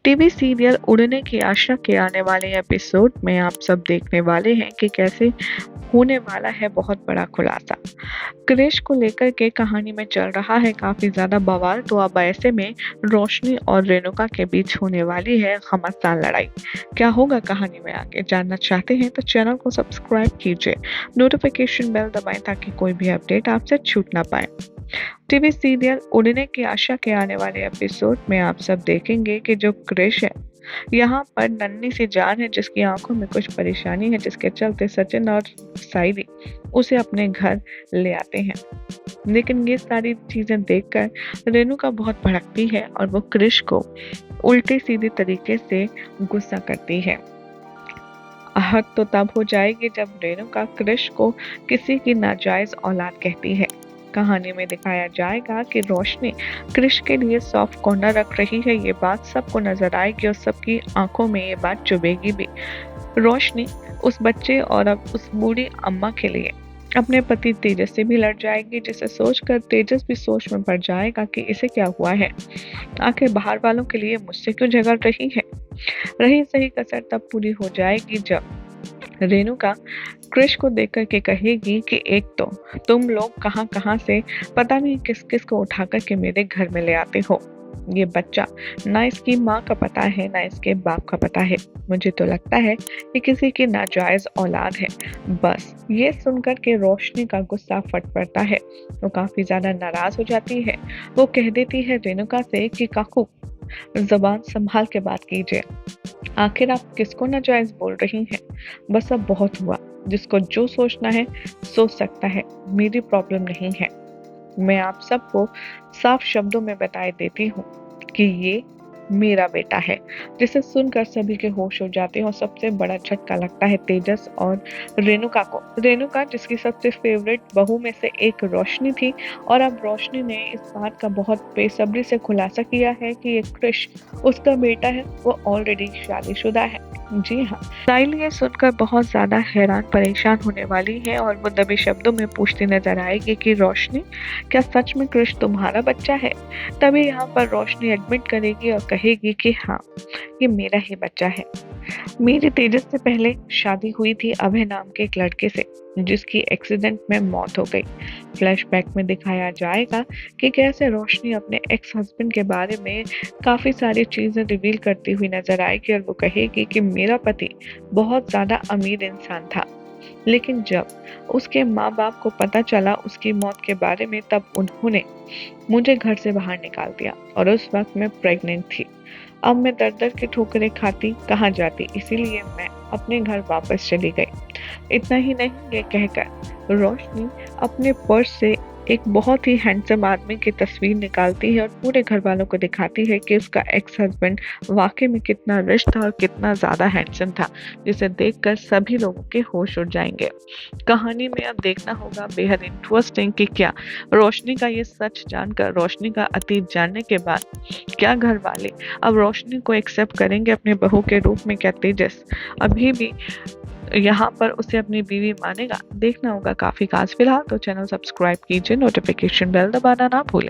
TV serial उड़ने की आशा के आने वाले एपिसोड में आप सब देखने वाले हैं कि कैसे होने वाला है बहुत बड़ा खुलासा। क्रिश को लेकर के कहानी में चल रहा है काफी ज्यादा बवाल, तो अब ऐसे में रोशनी और रेणुका के बीच होने वाली है घमासान लड़ाई। क्या होगा कहानी में आगे जानना चाहते हैं तो चैनल को सब्सक्राइब कीजिए, नोटिफिकेशन बेल दबाएं ताकि कोई भी अपडेट आपसे छूट ना पाए। टीवी सीरियल उड़ने की आशा के आने वाले एपिसोड में आप सब देखेंगे कि जो क्रिश है यहाँ पर नन्ही सी जान है जिसकी आंखों में कुछ परेशानी है, जिसके चलते सचिन और साइरी उसे अपने घर ले आते हैं। लेकिन ये सारी चीजें देखकर रेणुका बहुत भड़कती है और वो क्रिश को उल्टे सीधे तरीके से गुस्सा करती है। हद तो तब हो जाएगी जब रेणुका क्रिश को किसी की नाजायज औलाद कहती है। कहानी में दिखाया जाएगा कि रोशनी क्रिश के लिए सॉफ्ट कॉर्नर रख रही है। ये बात सबको नजर आएगी और सबकी आंखों में ये बात चुभेगी भी। रोशनी उस बच्चे और अब उस बूढ़ी अम्मा के लिए अपने पति तेजस से भी लड़ जाएगी, जिसे सोचकर तेजस भी सोच में पड़ जाएगा कि इसे क्या हुआ है, आखिर बाहर वालों के लिए मुझसे क्यों झगड़ रही है। रही सही कसर तब पूरी हो जाएगी जब रेणुका क्रिश को देखकर के कहेगी कि एक तो तुम लोग कहां कहां से पता नहीं किस किस को उठा कर के मेरे घर में ले आते हो। ये बच्चा ना इसकी माँ का पता है ना इसके बाप का पता है। मुझे तो लगता है कि किसी की नाजायज औलाद है। बस ये सुनकर के रोशनी का गुस्सा फट पड़ता है। वो काफी ज्यादा नाराज हो जाती है। वो कह देती है रेणुका से कि काकू जबान संभाल के बात कीजिए, आखिर आप किसको नाजायज बोल रही हैं। बस अब बहुत हुआ, जिसको जो सोचना है सोच सकता है, मेरी प्रॉब्लम नहीं है। मैं आप सबको साफ शब्दों में बता देती हूँ कि ये मेरा बेटा है। जिसे सुनकर सभी के होश हो जाते हैं और सबसे बड़ा झटका लगता है तेजस और रेणुका को। रेणुका जिसकी सबसे फेवरेट बहू में से एक रोशनी थी, और अब रोशनी ने इस बात का बहुत बेसब्री से खुलासा किया है कि ये क्रिश उसका बेटा है, वो ऑलरेडी शादीशुदा है। जी हाँ, साइली ये सुनकर बहुत ज्यादा हैरान परेशान होने वाली है और वो दबे शब्दों में पूछती नजर आएगी कि रोशनी, क्या सच में क्रिश तुम्हारा बच्चा है। तभी यहाँ पर रोशनी एडमिट करेगी और कहेगी कि हाँ, ये मेरा ही बच्चा है। मेरी तेजस से पहले शादी हुई थी अभय नाम के एक लड़के से, जिसकी एक्सीडेंट में मौत हो गई। फ्लैशबैक में दिखाया जाएगा कि कैसे रोशनी अपने एक्स हस्बैंड के बारे में काफी सारी चीजें रिवील करती हुई नजर आएगी और वो कहेगी कि मेरा पति बहुत ज्यादा अमीर इंसान था, लेकिन जब उसके माँ बाप को पता चला उसकी मौत के बारे में, तब उन्होंने मुझे घर से बाहर निकाल दिया और उस वक्त मैं प्रेग्नेंट थी। अब मैं दर दर की ठोकरें खाती कहाँ जाती, इसीलिए मैं अपने घर वापस चली गई। इतना ही नहीं, ये कहकर रोशनी अपने पर्स से एक बहुत ही हैंडसम आदमी की तस्वीर निकालती है और पूरे घर वालों को दिखाती है कि उसका एक्स हस्बैंड वाकई में कितना रिच था और कितना ज्यादा हैंडसम था, जिसे देखकर सभी लोगों के होश उड़ जाएंगे। कहानी में अब देखना होगा बेहद इंटरेस्टिंग कि क्या रोशनी का ये सच जानकर, रोशनी का अतीत जानने के बाद क्या घर वाले अब रोशनी को एक्सेप्ट करेंगे अपने बहू के रूप में। क्या तेजस अभी भी यहाँ पर उसे अपनी बीवी मानेगा, देखना होगा काफी खास। फिलहाल तो चैनल सब्सक्राइब कीजिए, नोटिफिकेशन बेल दबाना ना भूलें।